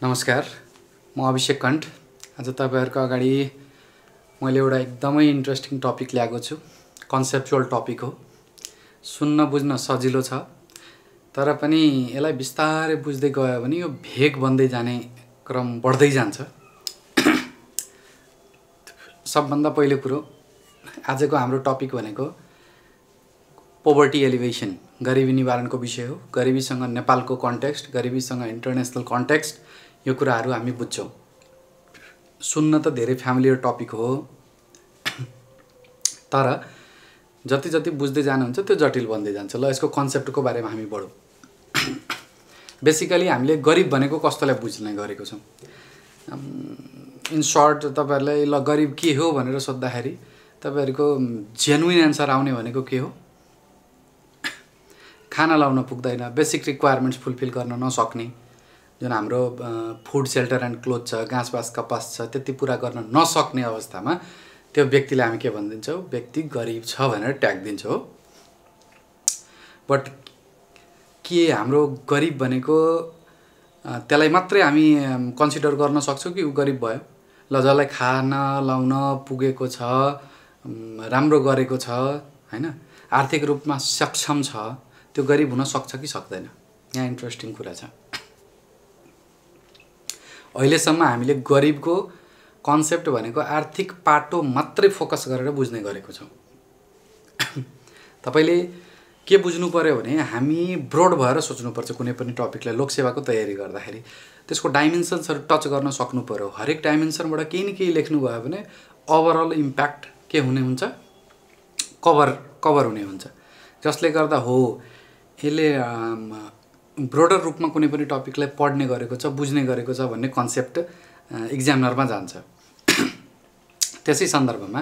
नमस्कार, म अभिषेक कण्ठ। आज तपाईहरुको अगाडि मैले एउटा एकदमै इन्ट्रेस्टिङ टपिक ल्याएको छु। कन्सेप्चुअल टपिक हो। सुन्न बुझ्न सजिलो छ, तर पनि यसलाई बिस्तारै बुझ्दै गयो भने यो भेग बन्दै जाने क्रम बढ्दै जान्छ। सबभन्दा पहिलो कुरो, आजको हाम्रो टपिक भनेको पोभर्टी एलिभेसन, गरिबी निवारणको विषय हो। गरिबीसँग नेपालको कन्टेक्स्ट, गरिबीसँग इन्टरनेसनल कन्टेक्स्ट, यो कुराहरू हामी बुझ्छौँ। सुन्न त धेरै फ्यामिलियर टपिक हो, तर जति जति बुझ्दै जानुहुन्छ त्यो जटिल बन्दै जान्छ। ल, यसको कन्सेप्टको बारेमा हामी बढौँ। बेसिकली हामीले गरिब भनेको कस्तोलाई बुझ्ने गरेको छौँ। इन सर्ट तपाईहरुलाई ल गरिब के हो भनेर सोद्धाखेरि तपाईहरुको जेन्युइन एन्सर आउने भनेको के हो? खाना लाउन पुग्दैन, बेसिक रिक्वायरमेन्ट्स फुलफिल गर्न नसक्ने, जुन हाम्रो फुड सेल्टर एन्ड क्लोथ छ, घाँस बास कपास छ, त्यति पूरा गर्न नसक्ने अवस्थामा त्यो व्यक्तिलाई हामी के भनिदिन्छौँ? व्यक्ति गरिब छ भनेर ट्याग दिन्छौँ। बट के हाम्रो गरिब भनेको त्यसलाई मात्रै हामी कन्सिडर गर्न सक्छौँ कि उ गरिब भयो? ल, जसलाई खान लाउन पुगेको छ, राम्रो गरेको छ, हैन, आर्थिक रूपमा सक्षम छ, त्यो गरिब हुन सक्छ कि सक्दैन? यहाँ इन्ट्रेस्टिङ कुरा छ। अहिलेसम्म हामीले गरिबको कन्सेप्ट भनेको आर्थिक पाटो मात्रै फोकस गरेर बुझ्ने गरेको छौँ। तपाईले के बुझ्नु पर्यो भने हामी ब्रोड भएर सोच्नुपर्छ। कुनै पनि टपिकलाई लोकसेवाको तयारी गर्दाखेरि त्यसको डाइमेन्सन्सहरू टच गर्न सक्नु पर्यो। हरेक डाइमेन्सनबाट केही न केही लेख्नु भयो भने ओभरअल इम्प्याक्ट के हुने हुन्छ? कभर हुने हुन्छ। जसले गर्दा हो यसले ब्रोडर रूपमा कुनै पनि टपिकलाई पढ्ने गरेको छ, बुझ्ने गरेको छ भन्ने कन्सेप्ट इक्जामिनरमा जान्छ। त्यसै सन्दर्भमा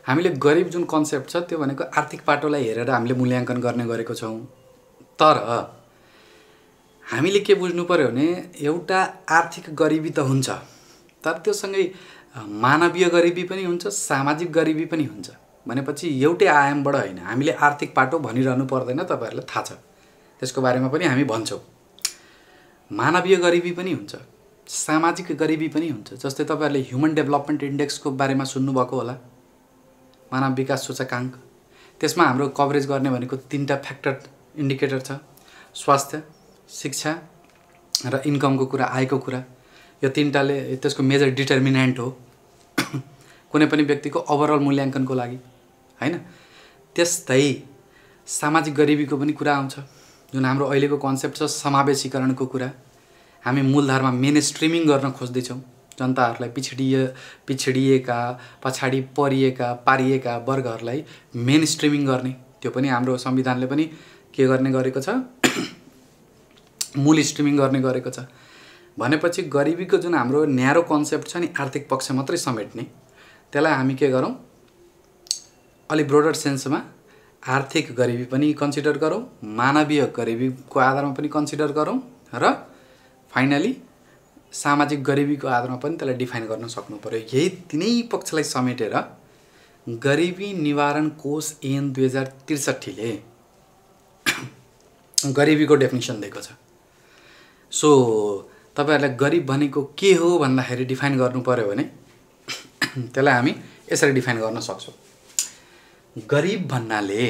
हामीले गरिब जुन कन्सेप्ट छ त्यो भनेको आर्थिक पाटोलाई हेरेर हामीले मूल्याङ्कन गर्ने गरेको छौँ। तर हामीले के बुझ्नु पर्यो भने एउटा आर्थिक गरिबी त हुन्छ, तर त्योसँगै मानवीय गरिबी पनि हुन्छ, सामाजिक गरिबी पनि हुन्छ। भनेपछि एउटै आयामबाट होइन, हामीले आर्थिक पाटो भनिरहनु पर्दैन। तपाईहरुलाई थाहा छ, त्यसको बारेमा पनि हामी भन्छौँ। मानवीय गरिबी पनि हुन्छ, सामाजिक गरिबी पनि हुन्छ। जस्तै तपाईहरुले ह्युमन डेभलपमेन्ट इन्डेक्सको बारेमा सुन्नुभएको होला, मानव विकास सूचकाङ्क। त्यसमा हाम्रो कभरेज गर्ने भनेको 3टा फ्याक्टर इन्डिकेटर छ: स्वास्थ्य, शिक्षा र इन्कमको कुरा, आयको कुरा। यो 3टाले त्यसको मेजर डिटर्मिनेन्ट हो कुनै पनि व्यक्तिको ओभरअल मूल्याङ्कनको लागि, हैन। त्यस्तै सामाजिक गरिबीको पनि कुरा आउँछ, जुन हाम्रो अहिलेको कन्सेप्ट छ समावेशीकरणको कुरा। हामी मूलधारमा मेन स्ट्रिमिङ गर्न खोज्दैछौँ। जनताहरूलाई पिछडिएका, पछाडि पारिएका वर्गहरूलाई मेन स्ट्रिमिङ गर्ने। त्यो पनि हाम्रो संविधानले पनि के गर्ने गरेको छ? मूल स्ट्रिमिङ गर्ने गरेको छ। भनेपछि गरिबीको जुन हाम्रो न्यारो कन्सेप्ट छ नि, आर्थिक पक्ष मात्रै समेट्ने, त्यसलाई हामी के गरौँ? अलि ब्रोडर सेन्समा आर्थिक गरिबी पनि कन्सिडर गरौँ, मानवीय गरिबीको आधारमा पनि कन्सिडर गरौँ, र फाइनली सामाजिक गरिबीको आधारमा पनि त्यसलाई डिफाइन गर्न सक्नु पर्यो। यही तिनै पक्षलाई समेटेर गरिबी निवारण कोष ऐन 2063 ले गरिबीको डेफिनिसन दिएको छ। सो तपाईहरुलाई गरिब भनेको के हो भन्दाखेरि डिफाइन गर्नु पर्यो भने त्यसलाई हामी यसरी डिफाइन गर्न सक्छौँ। गरिब भन्नाले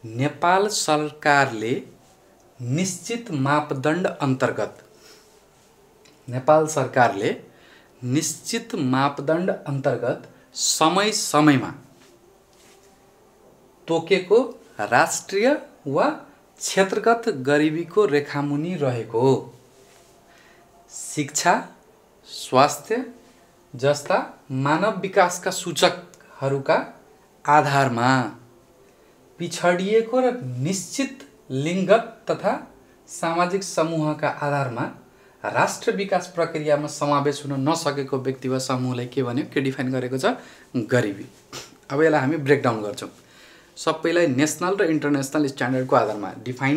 नेपाल सरकारले निश्चित मापदण्ड अन्तर्गत समय समयमा तोकेको राष्ट्रिय वा क्षेत्रगत गरिबीको रेखामुनि रहेको शिक्षा, स्वास्थ्य जस्ता मानव विकासका सूचकहरूका आधारमा पिछडिएको र निश्चित लिङ्गगत तथा सामाजिक समूहका आधारमा राष्ट्र विकास प्रक्रियामा समावेश हुन नसकेको व्यक्ति वा समूहलाई के भन्यो? के डिफाइन गरेको छ? गरिबी। अब यसलाई हामी ब्रेकडाउन गर्छौँ। सबैलाई नेसनल र इन्टरनेसनल स्ट्यान्डर्डको आधारमा डिफाइन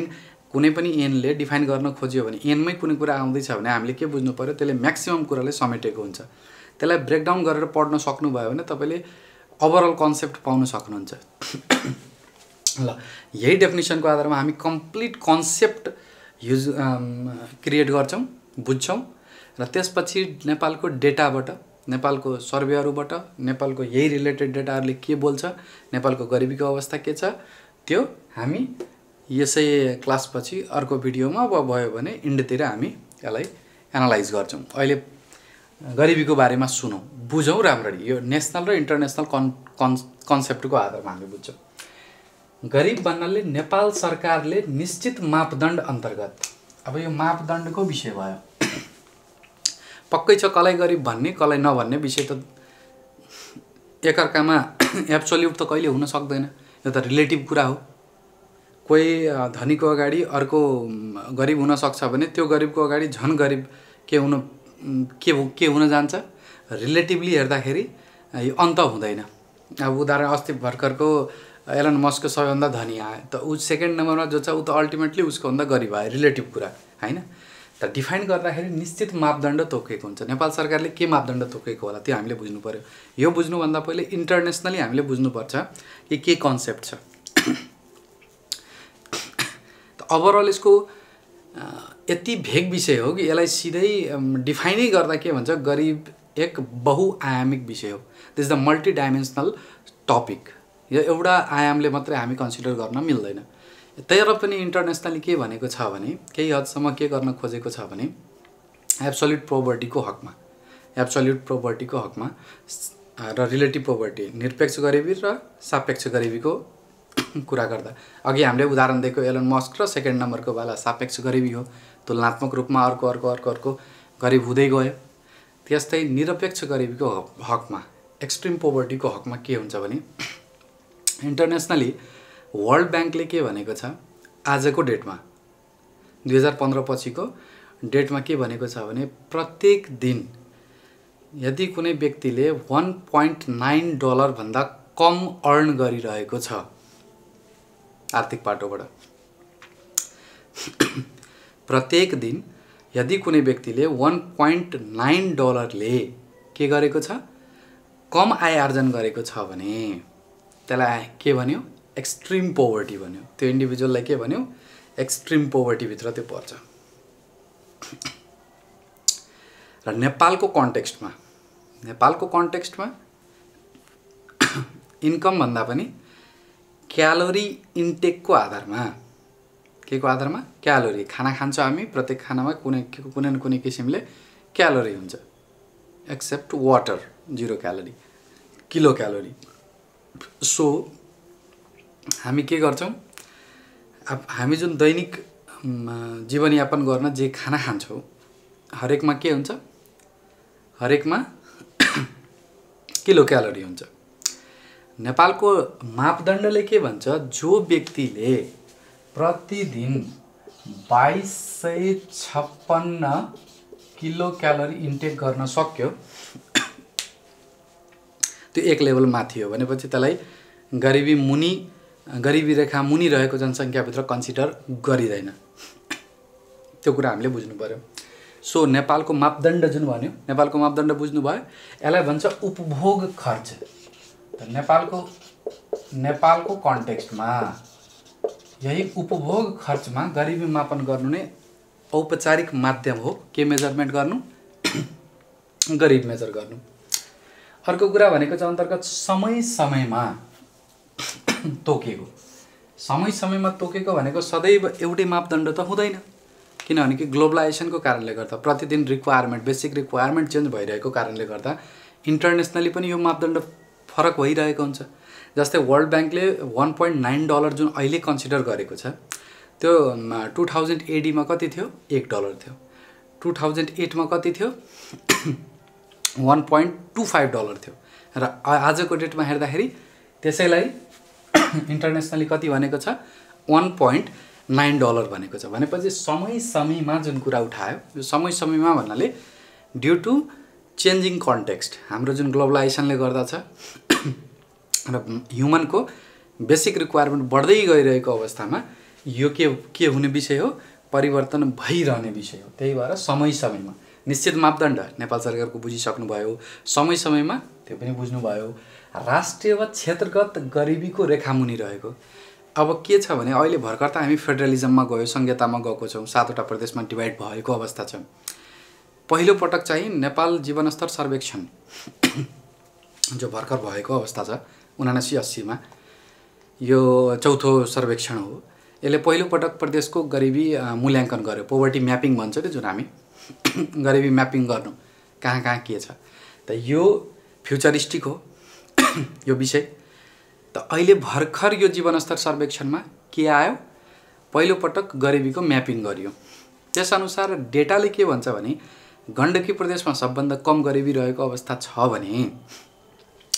कुनै पनि ऐनले डिफाइन गर्न खोज्यो भने, ऐनमै कुनै कुरा आउँदैछ भने हामीले के बुझ्नु पर्यो? त्यसले म्याक्सिमम कुरालाई समेटेको हुन्छ। त्यसलाई ब्रेकडाउन गरेर पढ्न सक्नुभयो भने तपाईले ओभरअल कन्सेप्ट पाउन सक्नुहुन्छ। ल, यही डेफिनिसनको आधारमा हामी कम्प्लिट कन्सेप्ट क्रिएट गर्छौं बुझ्छौँ र त्यसपछि नेपालको डेटाबाट, नेपालको सर्वेहरूबाट, नेपालको यही रिलेटेड डेटाहरूले के बोल्छ, नेपालको गरिबीको अवस्था के छ, त्यो हामी यसै क्लासपछि अर्को भिडियोमा भयो भने इन्डतिर हामी यसलाई एनालाइज गर्छौँ। अहिले गरिबीको बारेमा सुनौँ, बुझौँ राम्ररी। यो नेसनल र इन्टरनेसनल कन्सेप्टको आधारमा हामीले बुझ्छौँ। गरिब भन्नाले नेपाल सरकारले निश्चित मापदण्ड अन्तर्गत, अब यो मापदण्डको विषय भयो। पक्कै छ कसलाई गरिब भन्ने कसलाई नभन्ने विषय त एकअर्कामा एब्सोल्युट त कहिले हुन सक्दैन, यो त रिलेटिभ कुरा हो। कोही धनीको अगाडि अर्को गरिब हुन सक्छ भने त्यो गरिबको अगाडि झन् गरिब के हुन जान्छ, रिलेटिभली हेर्दाखेरि यो अन्त हुँदैन। अब उदाहरण अस्ति भर्खरको एलन मस्कको सबैभन्दा धनी आयो त ऊ सेकेन्ड नम्बरमा जो छ ऊ त अल्टिमेटली उसको भन्दा गरिब आयो, रिलेटिभ कुरा हैन। त डिफाइन गर्दाखेरि निश्चित मापदण्ड तोकेको हुन्छ। नेपाल सरकारले के मापदण्ड तोकेको होला त्यो हामीले बुझ्नु पर्यो। यो बुझ्नुभन्दा पहिले इन्टरनेसनली हामीले बुझ्नुपर्छ कि के कन्सेप्ट छ। त ओभरअल यसको यति भेग विषय हो कि यसलाई सिधै डिफाइनै गर्दा के भन्छ, गरिब एक बहुआयामिक विषय हो। This is the multi dimensional topic. यो एउटा आयामले मात्रै हामी कन्सिडर गर्न मिल्दैन। तर पनि इन्टरनेसनली के भनेको छ भने, केही हदसम्म के गर्न खोजेको छ भने एब्सोल्युट पोभर्टीको हकमा, एब्सोल्युट पोभर्टीको हकमा र रिलेटिभ पोभर्टी, निरपेक्ष गरिबी र सापेक्ष गरिबीको कुरा गर्दा अघि हामीले उदाहरण दिएको एलन मस्क र सेकेन्ड नम्बरको वाला सापेक्ष गरिबी हो। तुलनात्मक रूपमा अर्को अर्को अर्को अर्को गरिब हुँदै गयो। त्यस्तै निरपेक्ष गरिबीको हकमा, एक्सट्रिम पोभर्टीको हकमा के हुन्छ भने इन्टरनेसनली वर्ल्ड ब्याङ्कले के भनेको छ, आजको डेटमा 2015 पछिको डेटमा के भनेको छ भने प्रत्येक दिन यदि कुनै व्यक्तिले $1.9 भन्दा कम अर्न गरिरहेको छ आर्थिक पाटोबाट, प्रत्येक दिन यदि कुनै व्यक्तिले $1.9 ले के गरेको छ, कम आय आर्जन गरेको छ भने त्यसलाई के भन्यो, एक्सट्रिम पोभर्टी भन्यो। त्यो इन्डिभिजुअललाई के भन्यो, एक्सट्रिम पोभर्टीभित्र त्यो पर्छ। र नेपालको कन्टेक्स्टमा इन्कम भन्दा पनि क्यालोरी इन्टेकको आधारमा, के को आधारमा, क्यालोरी, खाना खान्छ हामी, प्रत्येक खानामा कुनै न कुनै किसिमले क्यालोरी हुन्छ, except water 0 calorie, kilo calorie. So हामी के गर्छौँ, अब हामी जुन दैनिक जीवनयापन गर्न जे खाना खान्छौँ हरेकमा के हुन्छ, हरेकमा किलो क्यालोरी हुन्छ। नेपालको मापदण्डले के भन्छ, जो व्यक्तिले प्रतिदिन 2256 किलो क्यालोरी इन्टेक गर्न सक्यो, त्यो एक लेभल माथि हो भनेपछि त्यसलाई गरिबी रेखा मुनि रहेको जनसङ्ख्याभित्र कन्सिडर गरिँदैन। त्यो कुरा हामीले बुझ्नु पर्यो। सो नेपालको मापदण्ड जुन भन्यो, नेपालको मापदण्ड बुझ्नुभयो, यसलाई भन्छ उपभोग खर्च। नेपालको कन्टेक्स्टमा यही उपभोग खर्चमा गरिबी मापन गर्नु नै औपचारिक माध्यम हो। के मेजरमेन्ट गर्नु, गरिब मेजर गर्नु। अर्को कुरा भनेको चाहिँ अन्तर्गत समय समयमा तोकेको। समय समयमा तोकेको भनेको सदैव एउटै मापदण्ड त हुँदैन, किनभने कि ग्लोबलाइजेसनको कारणले गर्दा प्रतिदिन रिक्वायरमेन्ट, बेसिक रिक्वायरमेन्ट चेन्ज भइरहेको कारणले गर्दा इन्टरनेसनली पनि यो मापदण्ड फरक भइरहेको हुन्छ। जस्तै वर्ल्ड ब्याङ्कले $1.9 जुन अहिले कन्सिडर गरेको छ त्यो 2000 AD मा कति थियो, $1 थियो। 2008 मा कति थियो, $1.25 थियो। र आजको डेटमा हेर्दाखेरि त्यसैलाई इन्टरनेसनली कति भनेको छ, $1.9 भनेको छ। भनेपछि समय समयमा जुन कुरा उठायो, यो समय समयमा भन्नाले ड्यु टु चेन्जिङ कन्टेक्स्ट, हाम्रो जुन ग्लोबलाइजेसनले गर्दा छ र ह्युमनको बेसिक रिक्वायरमेन्ट बढ्दै गइरहेको अवस्थामा यो के हुने विषय हो, परिवर्तन भइरहने विषय हो। त्यही भएर समय समयमा निश्चित मापदण्ड नेपाल सरकारको बुझिसक्नुभयो, समय समयमा त्यो पनि बुझ्नुभयो। राष्ट्रिय वा क्षेत्रगत गरिबीको रेखामुनि रहेको। अब के छ भने अहिले भर्खर त हामी फेडरलिजममा गयो, संहितामा गएको छौँ, 7वटा प्रदेशमा डिभाइड भएको अवस्था छ। पहिलो पटक चाहिँ नेपाल जीवनस्तर सर्वेक्षण जो भर्खर भएको अवस्था छ 79-80 मा यो चौथो सर्वेक्षण हो। यसले पहिलो पटक प्रदेशको गरिबी मूल्याङ्कन गर्यो। पोभर्टी म्यापिङ भन्छ नि जुन हामी गरिबी म्यापिङ गर्नु कहाँ कहाँ के छ। त यो फ्युचरिस्टिक हो यो विषय। त अहिले भर्खर यो जीवनस्तर सर्वेक्षणमा के आयो, पहिलो पटक गरिबीको म्यापिङ गरियो। त्यसअनुसार डेटाले के भन्छ भने गण्डकी प्रदेशमा सबभन्दा कम गरिबी रहेको अवस्था छ भने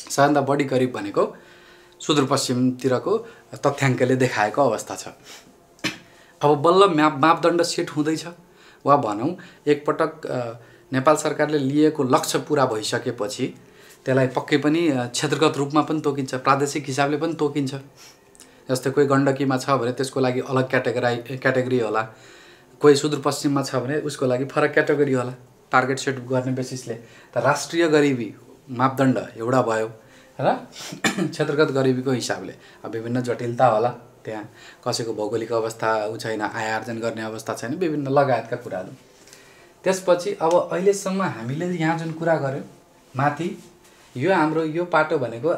सबभन्दा बढी गरिब भनेको सुदूरपश्चिमतिरको तथ्याङ्कले देखाएको अवस्था छ। अब बल्ल मापदण्ड सेट हुँदैछ वा भनौँ एकपटक नेपाल सरकारले लिएको लक्ष्य पुरा भइसकेपछि त्यसलाई पक्कै पनि क्षेत्रगत रूपमा पनि तोकिन्छ, प्रादेशिक हिसाबले पनि तोकिन्छ। जस्तै कोही गण्डकीमा छ भने त्यसको लागि अलग क्याटेगोरी होला, कोही सुदूरपश्चिममा छ भने उसको लागि फरक क्याटेगोरी होला टार्गेट सेट गर्ने बेसिसले। त राष्ट्रिय गरिबी मापदण्ड एउटा भयो र क्षेत्रगत गरिबीको हिसाबले विभिन्न जटिलता होला, त्यहाँ कसैको भौगोलिक अवस्था उ छैन, आय आर्जन गर्ने अवस्था छैन, विभिन्न लगायतका कुराहरू। त्यसपछि अब अहिलेसम्म हामीले यहाँ जुन कुरा गर्यौँ माथि, यो हाम्रो यो पाटो भनेको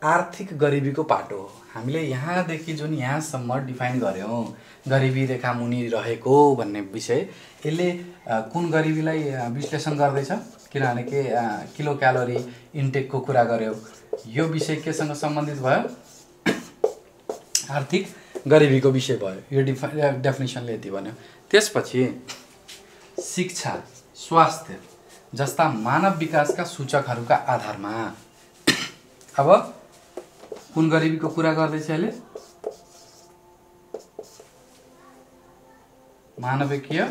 आर्थिक गरिबीको पाटो हो। हामीले यहाँदेखि जुन यहाँसम्म डिफाइन गर्यौँ गरिबी रेखा मुनि रहेको भन्ने विषय, यसले कुन गरिबीलाई विश्लेषण गर्दैछ किनभने के किलो क्यालोरी इन्टेकको कुरा गर्यौँ, यो विषय केसँग सम्बन्धित भयो, आर्थिक गरिबीको विषय भयो। यो डेफिनेसनले यति भन्यो। त्यसपछि शिक्षा, स्वास्थ्य जस्ता मानव विकासका सूचकहरूका आधारमा अब कुन गरिबीको कुरा गर्दैछ यसले, मानवीय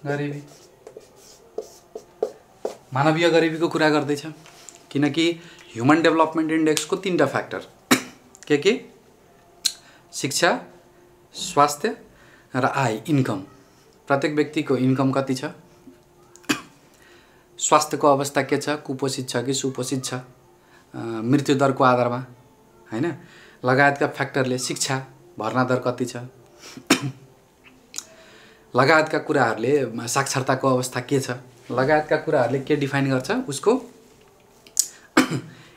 गरिबी, मानवीय गरिबीको कुरा गर्दैछ। किनकि ह्युमन डेभलपमेन्ट इन्डेक्सको 3टा फ्याक्टर के शिक्षा, स्वास्थ्य र आय, इन्कम। प्रत्येक व्यक्तिको इन्कम कति छ, स्वास्थ्यको अवस्था के छ, कुपोषित छ कि सुपोषित छ, मृत्युदरको आधारमा हैन, लगायतका फ्याक्टरले, शिक्षा भर्ना दर कति छ लगायतका कुराहरूले, साक्षरताको अवस्था के छ लगायतका कुराहरूले के डिफाइन गर्छ उसको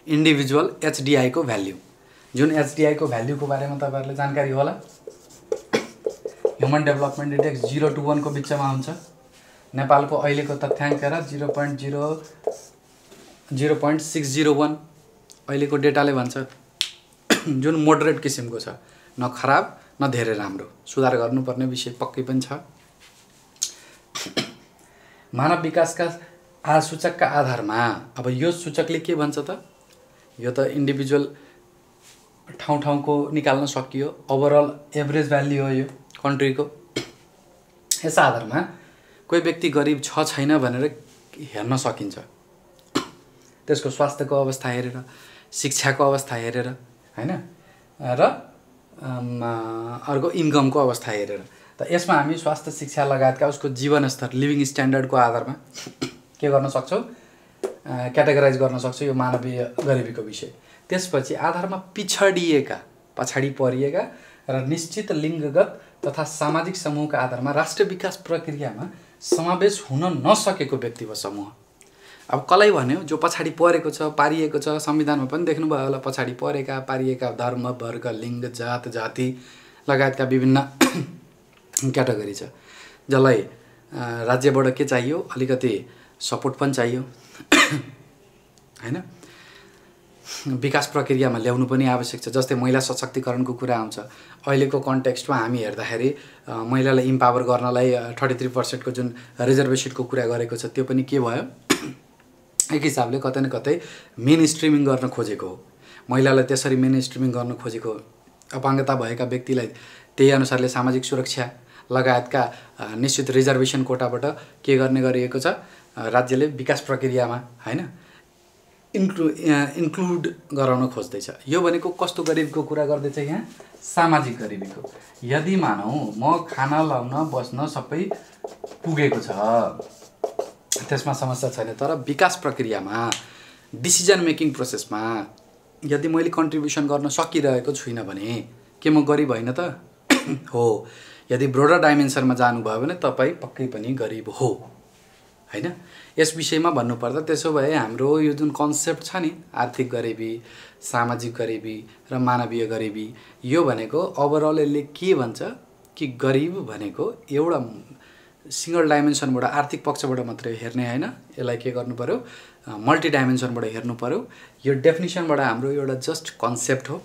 इन्डिभिजुअल एचडिआई को भ्याल्यु। जुन एचडिआई को भ्याल्युको बारेमा तपाईहरुले जानकारी होला, ह्युमन डेभलपमेन्ट इन्डेक्स 0 to 1 को बिचमा हुन्छ। नेपालको अहिलेको तथ्याङ्क हेर 0.601 अहिलेको डेटाले भन्छ, जुन मोडरेट किसिमको छ, न खराब न धेरै राम्रो, सुधार गर्नुपर्ने विषय पक्कै पनि छ। मानव विकासका सूचकका आधारमा अब यो सूचकले के भन्छ त, यो त इन्डिभिजुअल ठाउँ-ठाउँको निकाल्न सकियो, ओभरअल एभरेज भ्याल्यु हो यो कन्ट्रीको। यस आधारमा कोही व्यक्ति गरिब छ छैन भनेर हेर्न सकिन्छ, त्यसको स्वास्थ्यको अवस्था हेरेर, शिक्षाको अवस्था हेरेर हैन, र अर्को इन्कमको अवस्था हेरेर। त यसमा हामी स्वास्थ्य, शिक्षा लगायतका उसको जीवनस्तर, लिभिङ स्ट्यान्डर्डको आधारमा के गर्न सक्छौँ, क्याटेगोराइज गर्न सक्छौँ यो मानवीय गरिबीको विषय। त्यसपछि आधारमा पिछडिएका, पछाडि परिएका र निश्चित लिङ्गगत तथा सामाजिक समूहका आधारमा राष्ट्रिय विकास प्रक्रियामा समावेश हुन नसकेको व्यक्ति वा समूह। अब कसलाई भन्यो, जो पछाडि परेको छ, पारिएको छ, संविधानमा पनि देख्नुभयो होला, पछाडि परेका, पारिएका, धर्म, वर्ग, लिङ्ग, जात, जाति लगायतका विभिन्न क्याटेगोरी छ, जसलाई राज्यबाट के चाहियो, अलिकति सपोर्ट पनि चाहियो हैन, विकास प्रक्रियामा ल्याउनु पनि आवश्यक छ। जस्तै महिला सशक्तिकरणको कुरा आउँछ, अहिलेको कन्टेक्स्टमा हामी हेर्दाखेरि महिलालाई इम्पावर गर्नलाई 33% को जुन रिजर्भेसनको कुरा गरेको छ त्यो पनि के भयो, एक हिसाबले कतै न कतै मेन स्ट्रिमिङ गर्न खोजेको हो, महिलालाई त्यसरी मेन स्ट्रिमिङ गर्न खोजेको। अपाङ्गता भएका व्यक्तिलाई त्यही अनुसारले सामाजिक सुरक्षा लगायतका निश्चित रिजर्भेसन कोटाबाट के गर्ने गरिएको छ, राज्यले विकास प्रक्रियामा हैन इन्क्लुड गराउन खोज्दैछ। यो भनेको कस्तो गरिबीको कुरा गर्दैछ यहाँ, सामाजिक गरिबीको। यदि मानौ म खाना लाउन बस्न सबै पुगेको छ, त्यसमा समस्या छैन, तर विकास प्रक्रियामा, डिसिजन मेकिङ प्रोसेसमा यदि मैले कन्ट्रिब्युसन गर्न सकिरहेको छुइनँ भने के म गरिब होइन त हो। यदि ब्रोडर डाइमेन्सनमा जानुभयो भने तपाईँ पक्कै पनि गरिब हो हैन। यस विषयमा भन्नुपर्दा त्यसो भए हाम्रो यो जुन कन्सेप्ट छ नि आर्थिक गरिबी, सामाजिक गरिबी र मानवीय गरिबी, यो भनेको ओभरअल यसले के भन्छ कि गरिब भनेको एउटा सिंगल डाइमेन्सनबाट आर्थिक पक्षबाट मात्रै हेर्ने हैन, यसलाई के गर्नु पर्यो मल्टी डाइमेन्सनबाट हेर्नु पर्यो। यो डेफिनिसनबाट हाम्रो एउटा जस्ट कन्सेप्ट हो।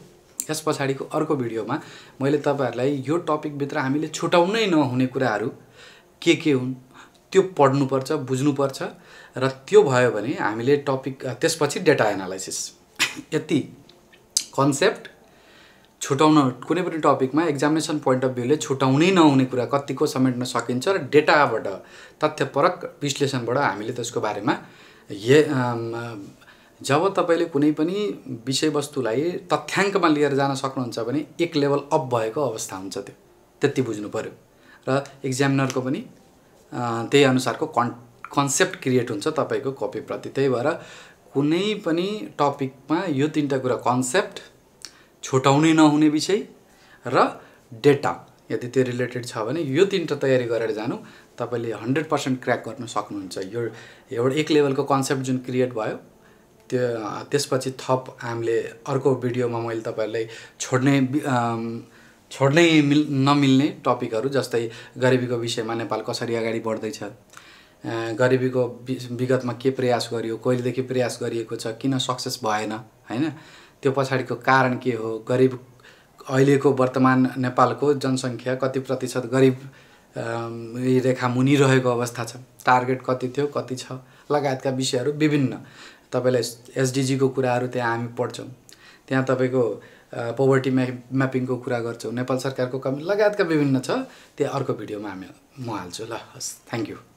यस पछाडिको अर्को भिडियोमा मैले तपाईहरुलाई यो टपिकभित्र हामीले छुटाउनै नहुने कुराहरू के हुन् त्यो पढ्नुपर्छ, बुझ्नुपर्छ र त्यो भयो भने हामीले टपिक त्यसपछि डेटा एनालाइसिस। यति कन्सेप्ट छुटाउन कुनै पनि टपिकमा एक्जामिनेसन पोइन्ट अफ भ्यूले छुटाउनै नहुने कुरा कतिको समेट्न सकिन्छ र डेटाबाट तथ्यपरक विश्लेषणबाट हामीले त्यसको बारेमा जब तपाईले कुनै पनि विषयवस्तुलाई तथ्याङ्कमा लिएर जान सक्नुहुन्छ भने एक लेभल अप भएको अवस्था हुन्छ। त्यो त्यति बुझ्नु पर्यो र एक्जामिनरको पनि त्यही अनुसारको कन्सेप्ट क्रिएट हुन्छ तपाईको कपी प्रति। त्यही भएर कुनै पनि टपिकमा यो तीनटा कुरा कन्सेप्ट, छुटाउनै नहुने विषय र डेटा यदि त्यो रिलेटेड छ भने यो तीनटा तयारी गरेर जानु तपाईले 100% क्र्याक गर्न सक्नुहुन्छ। यो एउटा एक लेभलको कन्सेप्ट जुन क्रिएट भयो त्यसपछि थप हामीले अर्को भिडियोमा मैले तपाईहरुलाई छोड्नै नमिल्ने टपिकहरु जस्तै गरिबीको विषयमा नेपाल कसरी अगाडि बढ्दैछ, गरिबीको विगतमा के प्रयास गरियो, कहिलेदेखि प्रयास गरिएको छ, किन सक्सेस भएन हैन, त्यो पछाडीको कारण के हो, गरिब अहिलेको वर्तमान नेपालको जनसंख्या कति प्रतिशत गरिब रेखा मुनि रहेको अवस्था छ, टार्गेट कति थियो, कति छ लगायतका विषयहरु विभिन्न तपाईलाई एसडीजी को कुराहरु त्यहाँ हामी पढ्छौं। त्यहाँ तपाईको पोभर्टी म्यापिङको कुरा गर्छौं, नेपाल सरकारको कमी लगायतका विभिन्न छ। त्यो अर्को भिडियोमा म हाल्छु ल। हस्, थ्यांक यू।